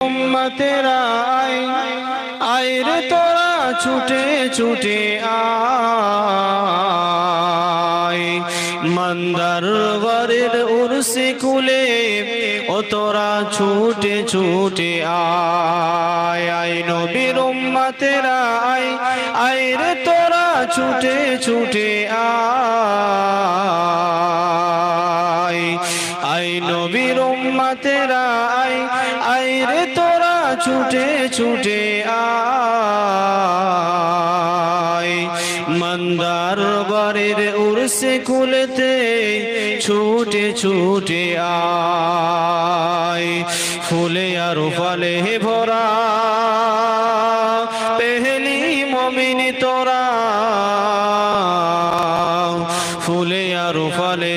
উম্মতেরা আয় রে তোরা ছুটে ছুটে আয় মন্দার গরের উরসে কুলে ও তোরা ছুটে ছুটে আয় আয় নবীর উম্মতেরা আয় রে তোরা ছুটে ছুটে আয় আয় নবীর উম্মতেরা আয় রে তোরা ছুটে ছুটে আয় মন্দার বারের উরসে কুলেতে ছুটে ছুটে আয় ফুলে আর ফলে ভরা পেহলি মুমিন তোরা ফুলে আর ফলে